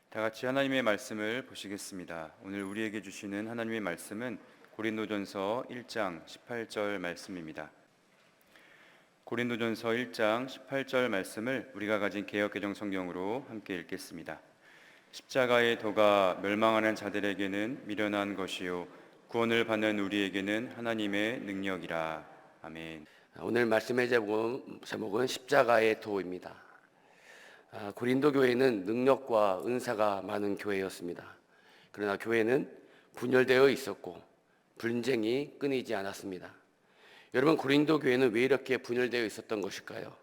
다 같이 하나님의 말씀을 보시겠습니다. 오늘 우리에게 주시는 하나님의 말씀은 고린도전서 1장 18절 말씀입니다. 고린도전서 1장 18절 말씀을 우리가 가진 개역개정 성경으로 함께 읽겠습니다. 십자가의 도가 멸망하는 자들에게는 미련한 것이요 구원을 받는 우리에게는 하나님의 능력이라. 아멘. 오늘 말씀의 제목은 십자가의 도입니다. 고린도 교회는 능력과 은사가 많은 교회였습니다. 그러나 교회는 분열되어 있었고 분쟁이 끊이지 않았습니다. 여러분, 고린도 교회는 왜 이렇게 분열되어 있었던 것일까요?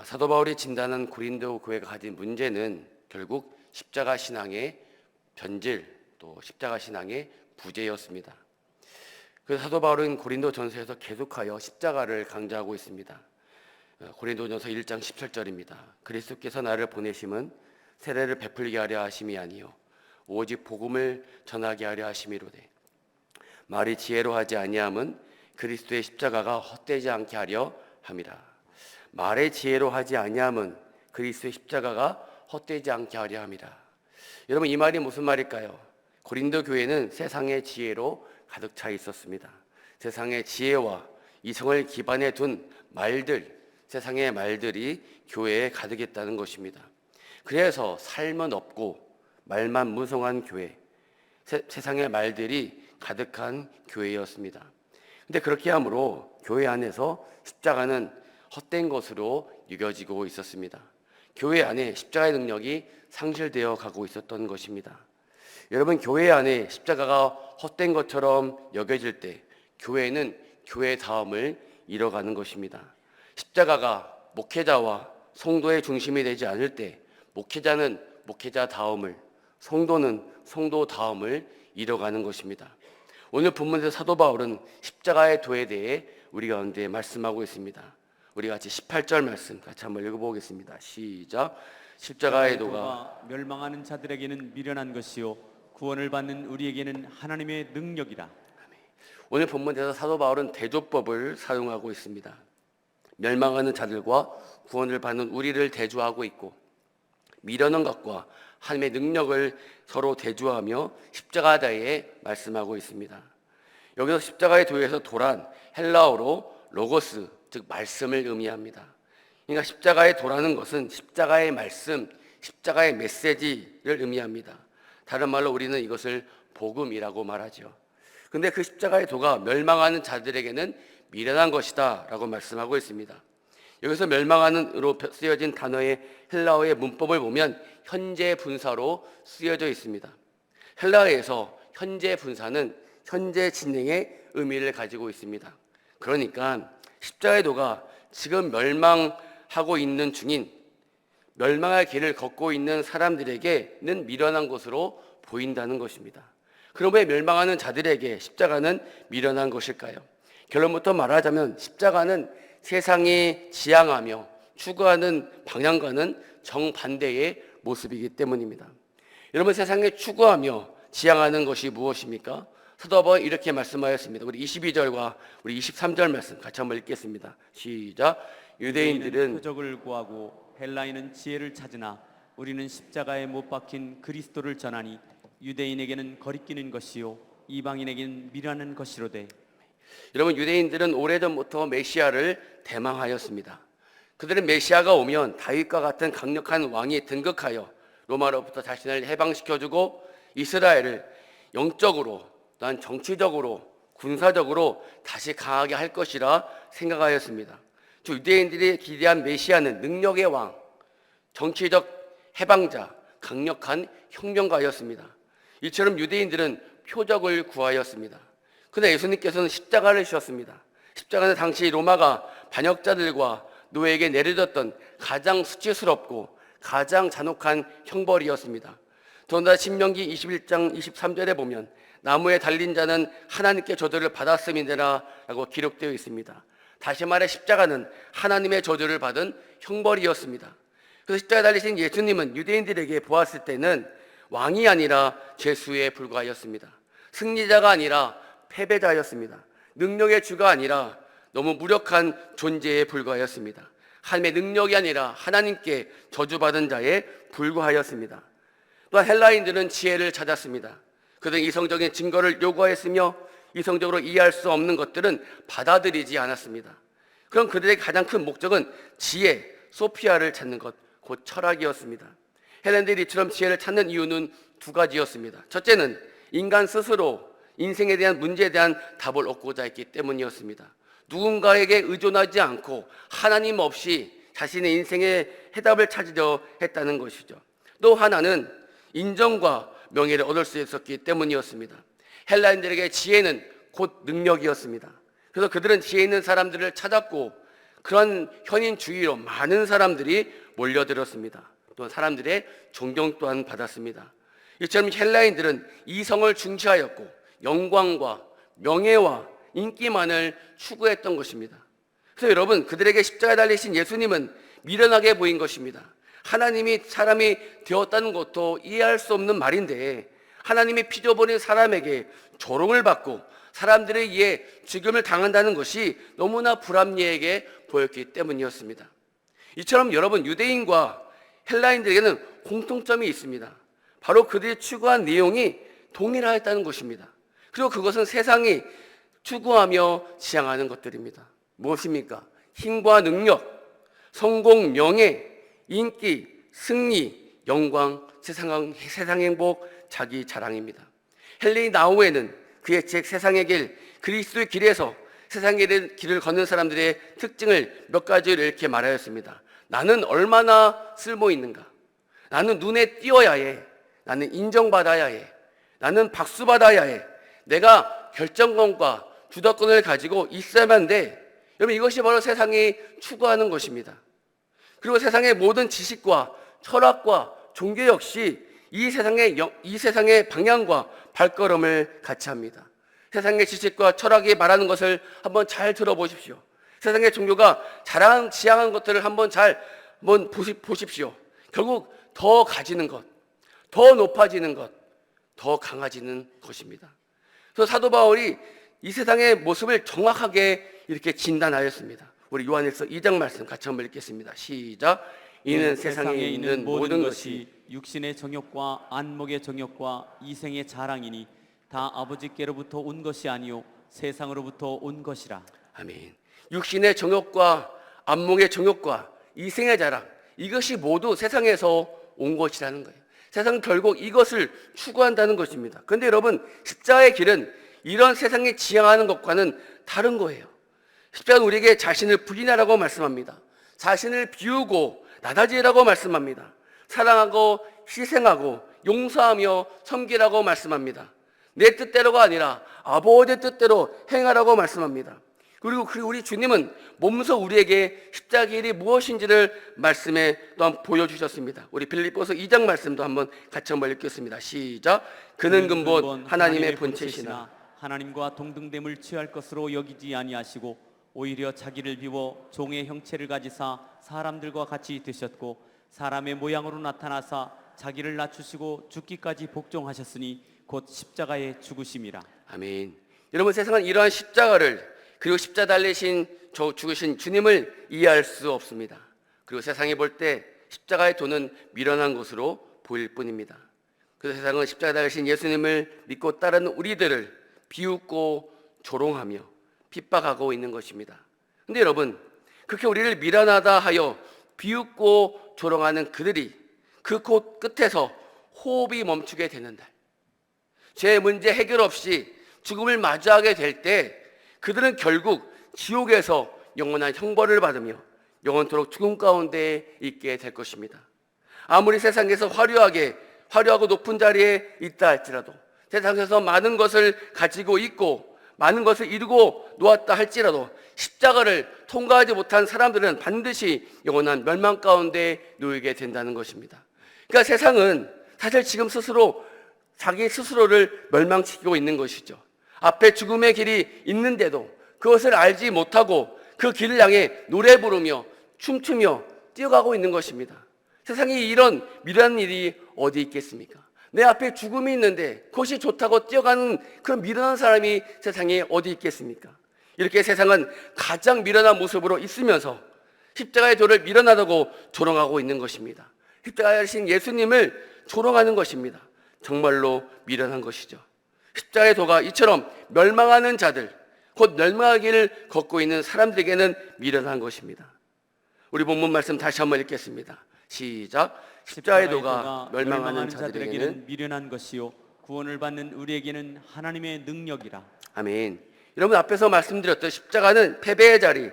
사도 바울이 진단한 고린도 교회가 가진 문제는 결국 십자가 신앙의 변질, 또 십자가 신앙의 부재였습니다. 그래서 사도 바울은 고린도 전서에서 계속하여 십자가를 강조하고 있습니다. 고린도전서 1장 17절입니다. 그리스도께서 나를 보내심은 세례를 베풀게 하려 하심이 아니요 오직 복음을 전하게 하려 하심이로되 말이 지혜로 하지 아니함은 그리스도의 십자가가 헛되지 않게 하려 함이라. 말의 지혜로 하지 아니함은 그리스도의 십자가가 헛되지 않게 하려 함이라. 여러분, 이 말이 무슨 말일까요? 고린도 교회는 세상의 지혜로 가득 차 있었습니다. 세상의 지혜와 이성을 기반에 둔 말들, 세상의 말들이 교회에 가득했다는 것입니다. 그래서 삶은 없고 말만 무성한 교회, 세상의 말들이 가득한 교회였습니다. 근데 그렇게 함으로 교회 안에서 십자가는 헛된 것으로 여겨지고 있었습니다. 교회 안에 십자가의 능력이 상실되어 가고 있었던 것입니다. 여러분, 교회 안에 십자가가 헛된 것처럼 여겨질 때 교회는 교회다움을 잃어가는 것입니다. 십자가가 목회자와 성도의 중심이 되지 않을 때 목회자는 목회자다움을, 성도는 성도다움을 잃어가는 것입니다. 오늘 본문에서 사도 바울은 십자가의 도에 대해 우리 가운데 말씀하고 있습니다. 우리 같이 18절 말씀 같이 한번 읽어보겠습니다. 시작. 십자가의 도가 멸망하는 자들에게는 미련한 것이요 구원을 받는 우리에게는 하나님의 능력이라. 오늘 본문에서 사도 바울은 대조법을 사용하고 있습니다. 멸망하는 자들과 구원을 받는 우리를 대조하고 있고 미련한 것과 하나님의 능력을 서로 대조하며 십자가에 대해 말씀하고 있습니다. 여기서 십자가의 도에서 도란 헬라어로 로고스, 즉 말씀을 의미합니다. 그러니까 십자가의 도라는 것은 십자가의 말씀, 십자가의 메시지를 의미합니다. 다른 말로 우리는 이것을 복음이라고 말하죠. 근데 그 십자가의 도가 멸망하는 자들에게는 미련한 것이다 라고 말씀하고 있습니다. 여기서 멸망하는으로 쓰여진 단어의 헬라어의 문법을 보면 현재 분사로 쓰여져 있습니다. 헬라어에서 현재 분사는 현재 진행의 의미를 가지고 있습니다. 그러니까 십자가의 도가 지금 멸망하고 있는 중인, 멸망할 길을 걷고 있는 사람들에게는 미련한 것으로 보인다는 것입니다. 그럼 왜 멸망하는 자들에게 십자가는 미련한 것일까요? 결론부터 말하자면 십자가는 세상이 지향하며 추구하는 방향과는 정반대의 모습이기 때문입니다. 여러분, 세상에 추구하며 지향하는 것이 무엇입니까? 사도 바울은 이렇게 말씀하였습니다. 우리 22절과 우리 23절 말씀 같이 한번 읽겠습니다. 시작. 유대인들은 표적을 구하고 헬라인은 지혜를 찾으나 우리는 십자가에 못 박힌 그리스도를 전하니 유대인에게는 거리끼는 것이요 이방인에게는 미련한 것이로되. 여러분, 유대인들은 오래전부터 메시아를 대망하였습니다. 그들은 메시아가 오면 다윗과 같은 강력한 왕이 등극하여 로마로부터 자신을 해방시켜주고 이스라엘을 영적으로 또한 정치적으로 군사적으로 다시 강하게 할 것이라 생각하였습니다. 유대인들이 기대한 메시아는 능력의 왕, 정치적 해방자, 강력한 혁명가였습니다. 이처럼 유대인들은 표적을 구하였습니다. 그러나 예수님께서는 십자가를 지셨습니다. 십자가는 당시 로마가 반역자들과 노예에게 내려졌던 가장 수치스럽고 가장 잔혹한 형벌이었습니다. 더군다나 신명기 21장 23절에 보면 나무에 달린 자는 하나님께 저주를 받았음이니라 라고 기록되어 있습니다. 다시 말해 십자가는 하나님의 저주를 받은 형벌이었습니다. 그래서 십자가에 달리신 예수님은 유대인들에게 보았을 때는 왕이 아니라 죄수에 불과하였습니다. 승리자가 아니라 패배자였습니다. 능력의 주가 아니라 너무 무력한 존재에 불과하였습니다. 하나님의 능력이 아니라 하나님께 저주받은 자에 불과하였습니다. 또한 헬라인들은 지혜를 찾았습니다. 그들은 이성적인 증거를 요구하였으며 이성적으로 이해할 수 없는 것들은 받아들이지 않았습니다. 그럼 그들의 가장 큰 목적은 지혜, 소피아를 찾는 것, 곧 철학이었습니다. 헬라인들이 이처럼 지혜를 찾는 이유는 두 가지였습니다. 첫째는 인간 스스로 인생에 대한 문제에 대한 답을 얻고자 했기 때문이었습니다. 누군가에게 의존하지 않고 하나님 없이 자신의 인생의 해답을 찾으려 했다는 것이죠. 또 하나는 인정과 명예를 얻을 수 있었기 때문이었습니다. 헬라인들에게 지혜는 곧 능력이었습니다. 그래서 그들은 지혜 있는 사람들을 찾았고 그런 현인 주위로 많은 사람들이 몰려들었습니다. 또 사람들의 존경 또한 받았습니다. 이처럼 헬라인들은 이성을 중시하였고 영광과 명예와 인기만을 추구했던 것입니다. 그래서 여러분, 그들에게 십자가에 달리신 예수님은 미련하게 보인 것입니다. 하나님이 사람이 되었다는 것도 이해할 수 없는 말인데 하나님이 빚어버린 사람에게 조롱을 받고 사람들에 의해 죽임을 당한다는 것이 너무나 불합리하게 보였기 때문이었습니다. 이처럼 여러분, 유대인과 헬라인들에게는 공통점이 있습니다. 바로 그들이 추구한 내용이 동일하였다는 것입니다. 그리고 그것은 세상이 추구하며 지향하는 것들입니다. 무엇입니까? 힘과 능력, 성공, 명예, 인기, 승리, 영광, 세상 행복, 자기 자랑입니다. 헨리 나우에는 그의 책 세상의 길, 그리스도의 길에서 세상의 길을 걷는 사람들의 특징을 몇 가지를 이렇게 말하였습니다. 나는 얼마나 쓸모 있는가? 나는 눈에 띄어야 해. 나는 인정받아야 해. 나는 박수받아야 해. 내가 결정권과 주도권을 가지고 있어야만 돼. 여러분, 이것이 바로 세상이 추구하는 것입니다. 그리고 세상의 모든 지식과 철학과 종교 역시 이 세상의 방향과 발걸음을 같이 합니다. 세상의 지식과 철학이 말하는 것을 한번 잘 들어보십시오. 세상의 종교가 지향한 것들을 한번 보십시오. 결국 더 가지는 것, 더 높아지는 것, 더 강해지는 것입니다. 그래서 사도 바울이 이 세상의 모습을 정확하게 이렇게 진단하였습니다. 우리 요한일서 2장 말씀 같이 한번 읽겠습니다. 시작. 이는 세상에 있는 모든 것이 육신의 정욕과 안목의 정욕과 이생의 자랑이니 다 아버지께로부터 온 것이 아니요 세상으로부터 온 것이라. 아멘. 육신의 정욕과 안목의 정욕과 이생의 자랑, 이것이 모두 세상에서 온 것이라는 거예요. 세상은 결국 이것을 추구한다는 것입니다. 그런데 여러분, 십자가의 길은 이런 세상에 지향하는 것과는 다른 거예요. 십자가는 우리에게 자신을 부인하라고 말씀합니다. 자신을 비우고 나다지라고 말씀합니다. 사랑하고 희생하고 용서하며 섬기라고 말씀합니다. 내 뜻대로가 아니라 아버지의 뜻대로 행하라고 말씀합니다. 그리고 우리 주님은 몸소 우리에게 십자가의 길이 무엇인지를 말씀에 또한 보여주셨습니다. 우리 빌립보서 2장 말씀도 한번 같이 한번 읽겠습니다. 시작. 그는 근본 하나님의 본체시나 하나님과 동등됨을 취할 것으로 여기지 아니하시고 오히려 자기를 비워 종의 형체를 가지사 사람들과 같이 드셨고 사람의 모양으로 나타나사 자기를 낮추시고 죽기까지 복종하셨으니 곧 십자가에 죽으심이라. 아멘. 여러분, 세상은 이러한 십자가를, 그리고 십자가 달리신 죽으신 주님을 이해할 수 없습니다. 그리고 세상이 볼 때 십자가의 도는 미련한 것으로 보일 뿐입니다. 그래서 세상은 십자가 달리신 예수님을 믿고 따르는 우리들을 비웃고 조롱하며 핍박하고 있는 것입니다. 근데 여러분, 그렇게 우리를 미련하다 하여 비웃고 조롱하는 그들이 그 끝에서 호흡이 멈추게 되는 날, 죄의 문제 해결 없이 죽음을 마주하게 될 때 그들은 결국 지옥에서 영원한 형벌을 받으며 영원토록 죽음 가운데 있게 될 것입니다. 아무리 세상에서 화려하고 높은 자리에 있다 할지라도, 세상에서 많은 것을 가지고 있고 많은 것을 이루고 놓았다 할지라도 십자가를 통과하지 못한 사람들은 반드시 영원한 멸망 가운데 놓이게 된다는 것입니다. 그러니까 세상은 사실 지금 자기 스스로를 멸망시키고 있는 것이죠. 앞에 죽음의 길이 있는데도 그것을 알지 못하고 그 길을 향해 노래 부르며 춤추며 뛰어가고 있는 것입니다. 세상에 이런 미련한 일이 어디 있겠습니까? 내 앞에 죽음이 있는데 그것이 좋다고 뛰어가는 그런 미련한 사람이 세상에 어디 있겠습니까? 이렇게 세상은 가장 미련한 모습으로 있으면서 십자가의 도를 미련하다고 조롱하고 있는 것입니다. 십자가에 하신 예수님을 초롱하는 것입니다. 정말로 미련한 것이죠. 십자가의 도가 이처럼 멸망하는 자들, 곧 멸망의 길을 걷고 있는 사람들에게는 미련한 것입니다. 우리 본문 말씀 다시 한번 읽겠습니다. 시작. 십자가의 도가 멸망하는 자들에게는 미련한 것이요 구원을 받는 우리에게는 하나님의 능력이라. 아멘. 여러분, 앞에서 말씀드렸던 십자가는 패배의 자리,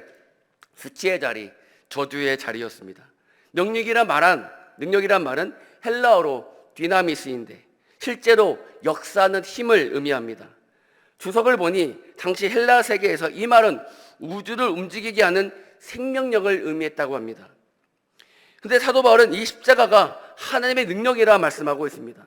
수치의 자리, 저주의 자리였습니다. 능력이란 말은 헬라어로 디나미스인데 실제로 역사하는 힘을 의미합니다. 주석을 보니 당시 헬라 세계에서 이 말은 우주를 움직이게 하는 생명력을 의미했다고 합니다. 근데 사도 바울은 이 십자가가 하나님의 능력이라 말씀하고 있습니다.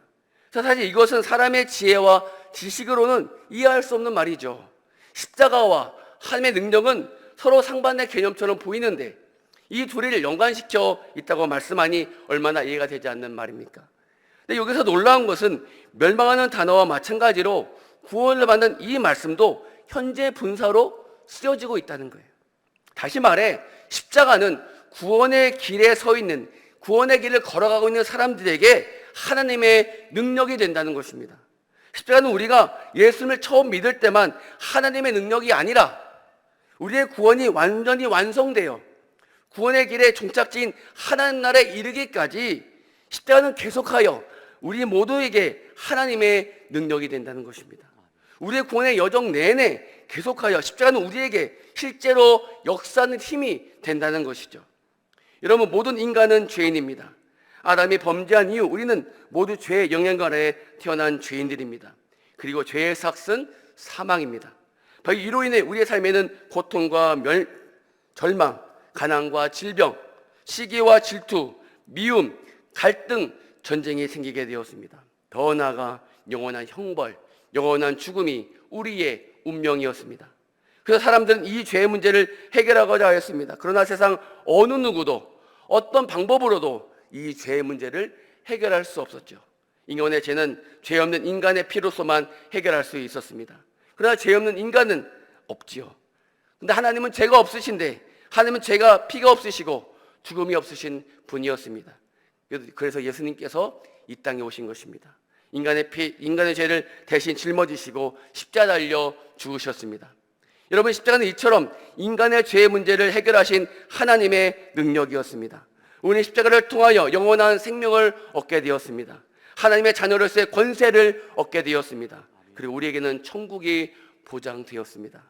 사실 이것은 사람의 지혜와 지식으로는 이해할 수 없는 말이죠. 십자가와 하나님의 능력은 서로 상반된 개념처럼 보이는데 이 둘을 연관시켜 있다고 말씀하니 얼마나 이해가 되지 않는 말입니까? 근데 여기서 놀라운 것은 멸망하는 단어와 마찬가지로 구원을 받는 이 말씀도 현재 분사로 쓰여지고 있다는 거예요. 다시 말해 십자가는 구원의 길에 서 있는, 구원의 길을 걸어가고 있는 사람들에게 하나님의 능력이 된다는 것입니다. 십자가는 우리가 예수님을 처음 믿을 때만 하나님의 능력이 아니라 우리의 구원이 완전히 완성되어 구원의 길에 종착지인 하나님 나라에 이르기까지 십자가는 계속하여 우리 모두에게 하나님의 능력이 된다는 것입니다. 우리의 구원의 여정 내내 계속하여 십자가는 우리에게 실제로 역사하는 힘이 된다는 것이죠. 여러분, 모든 인간은 죄인입니다. 아담이 범죄한 이후 우리는 모두 죄의 영향 아래 태어난 죄인들입니다. 그리고 죄의 삭은 사망입니다. 바로 이로 인해 우리의 삶에는 고통과 절망, 가난과 질병, 시기와 질투, 미움, 갈등, 전쟁이 생기게 되었습니다. 더 나아가 영원한 형벌, 영원한 죽음이 우리의 운명이었습니다. 그래서 사람들은 이 죄의 문제를 해결하고자 하였습니다. 그러나 세상 어느 누구도 어떤 방법으로도 이 죄의 문제를 해결할 수 없었죠. 인간의 죄는 죄 없는 인간의 피로서만 해결할 수 있었습니다. 그러나 죄 없는 인간은 없지요. 근데 하나님은 죄가 없으신데, 하나님은 죄가 피가 없으시고 죽음이 없으신 분이었습니다. 그래서 예수님께서 이 땅에 오신 것입니다. 인간의 죄를 대신 짊어지시고 십자가 달려 죽으셨습니다. 여러분, 십자가는 이처럼 인간의 죄의 문제를 해결하신 하나님의 능력이었습니다. 우리는 십자가를 통하여 영원한 생명을 얻게 되었습니다. 하나님의 자녀로서의 권세를 얻게 되었습니다. 그리고 우리에게는 천국이 보장되었습니다.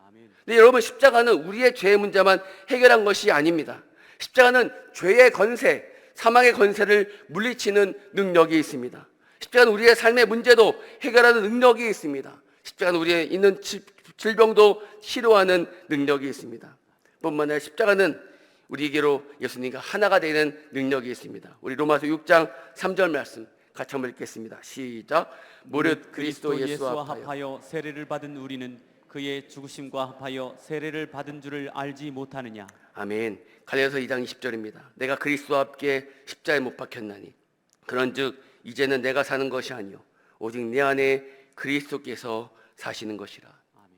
근데 여러분, 십자가는 우리의 죄의 문제만 해결한 것이 아닙니다. 십자가는 죄의 권세, 사망의 권세를 물리치는 능력이 있습니다. 십자가는 우리의 삶의 문제도 해결하는 능력이 있습니다. 십자가는 우리의 있는 질병도 치료하는 능력이 있습니다. 뿐만 아니라 십자가는 우리에게로 예수님과 하나가 되는 능력이 있습니다. 우리 로마서 6장 3절 말씀 같이 한번 읽겠습니다. 시작. 무릇 그리스도 예수와 합하여 세례를 받은 우리는 그의 죽으심과 합하여 세례를 받은 줄을 알지 못하느냐. 아멘. 갈라디아서 2장 20절입니다. 내가 그리스도와 함께 십자가에 못 박혔나니 그런즉 이제는 내가 사는 것이 아니요 오직 내 안에 그리스도께서 사시는 것이라. 아멘.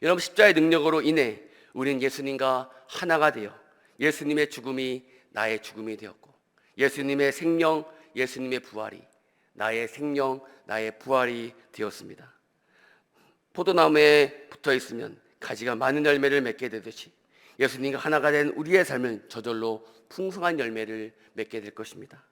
여러분, 십자가의 능력으로 인해 우리는 예수님과 하나가 되어 예수님의 죽음이 나의 죽음이 되었고 예수님의 생명, 예수님의 부활이 나의 생명, 나의 부활이 되었습니다. 포도나무에 붙어 있으면 가지가 많은 열매를 맺게 되듯이 예수님과 하나가 된 우리의 삶은 저절로 풍성한 열매를 맺게 될 것입니다.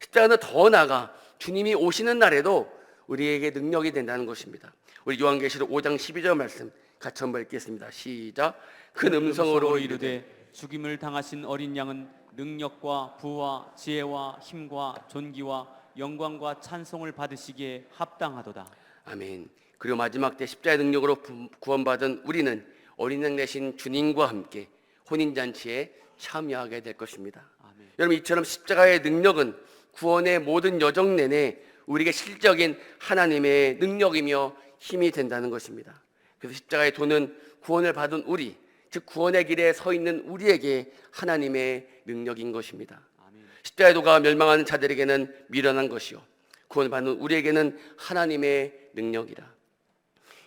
십자가는 더 나아가 주님이 오시는 날에도 우리에게 능력이 된다는 것입니다. 우리 요한계시록 5장 12절 말씀 같이 한번 읽겠습니다. 시작. 큰 음성으로 이르되 죽임을 당하신 어린 양은 능력과 부와 지혜와 힘과 존귀와 영광과 찬송을 받으시기에 합당하도다. 아멘. 그리고 마지막 때 십자가의 능력으로 구원받은 우리는 어린 양 되신 주님과 함께 혼인잔치에 참여하게 될 것입니다. 아멘. 여러분, 이처럼 십자가의 능력은 구원의 모든 여정 내내 우리에게 실적인 하나님의 능력이며 힘이 된다는 것입니다. 그래서 십자가의 도는 구원을 받은 우리, 즉 구원의 길에 서 있는 우리에게 하나님의 능력인 것입니다. 아멘. 십자가의 도가 멸망하는 자들에게는 미련한 것이요 구원을 받는 우리에게는 하나님의 능력이라.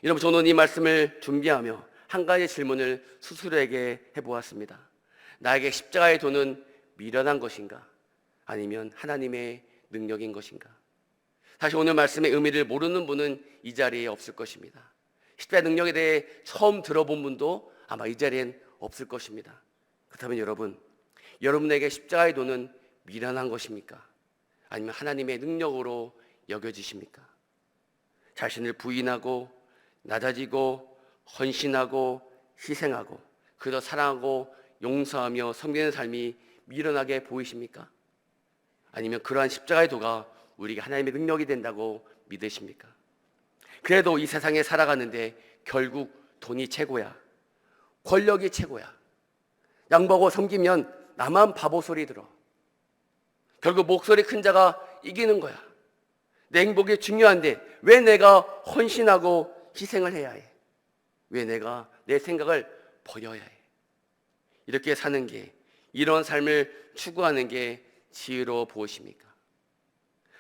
여러분, 저는 이 말씀을 준비하며 한 가지 질문을 스스로에게 해보았습니다. 나에게 십자가의 도는 미련한 것인가? 아니면 하나님의 능력인 것인가? 사실 오늘 말씀의 의미를 모르는 분은 이 자리에 없을 것입니다. 십자가의 능력에 대해 처음 들어본 분도 아마 이 자리엔 없을 것입니다. 그렇다면 여러분에게 십자가의 도는 미련한 것입니까? 아니면 하나님의 능력으로 여겨지십니까? 자신을 부인하고 낮아지고 헌신하고 희생하고 그저 사랑하고 용서하며 섬기는 삶이 미련하게 보이십니까? 아니면 그러한 십자가의 도가 우리에게 하나님의 능력이 된다고 믿으십니까? 그래도 이 세상에 살아가는데 결국 돈이 최고야, 권력이 최고야, 양보하고 섬기면 나만 바보 소리 들어, 결국 목소리 큰 자가 이기는 거야, 내 행복이 중요한데 왜 내가 헌신하고 희생을 해야 해? 왜 내가 내 생각을 버려야 해? 이렇게 사는 게, 이런 삶을 추구하는 게 지혜로워 보이십니까?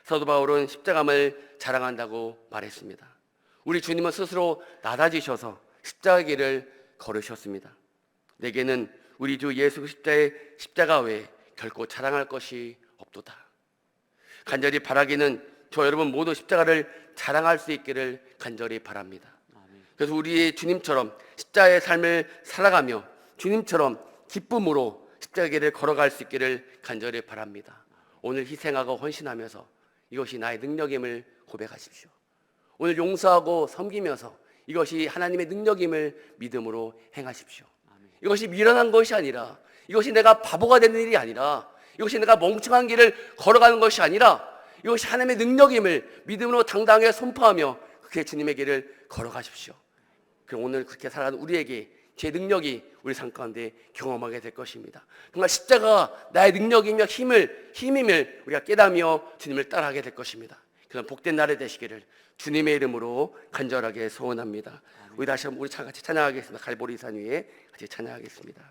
사도 바울은 십자가를 자랑한다고 말했습니다. 우리 주님은 스스로 낮아지셔서 십자가의 길을 걸으셨습니다. 내게는 우리 주 예수 그리스도의 십자가 외에 결코 자랑할 것이 없도다. 간절히 바라기는 저 여러분 모두 십자가를 자랑할 수 있기를 간절히 바랍니다. 그래서 우리의 주님처럼 십자가의 삶을 살아가며 주님처럼 기쁨으로 십자가의 길을 걸어갈 수 있기를 간절히 바랍니다. 오늘 희생하고 헌신하면서 이것이 나의 능력임을 고백하십시오. 오늘 용서하고 섬기면서 이것이 하나님의 능력임을 믿음으로 행하십시오. 이것이 미련한 것이 아니라, 이것이 내가 바보가 되는 일이 아니라, 이것이 내가 멍청한 길을 걸어가는 것이 아니라, 이것이 하나님의 능력임을 믿음으로 당당하게 선포하며 그렇게 주님의 길을 걸어가십시오. 그럼 오늘 그렇게 살아가는 우리에게 제 능력이 우리 삶 가운데 경험하게 될 것입니다. 정말 십자가가 나의 능력이며 힘임을 우리가 깨닫며 주님을 따라하게 될 것입니다. 그런 복된 날이 되시기를 주님의 이름으로 간절하게 소원합니다. 우리 다시 한번 같이 찬양하겠습니다. 갈보리산 위에 같이 찬양하겠습니다.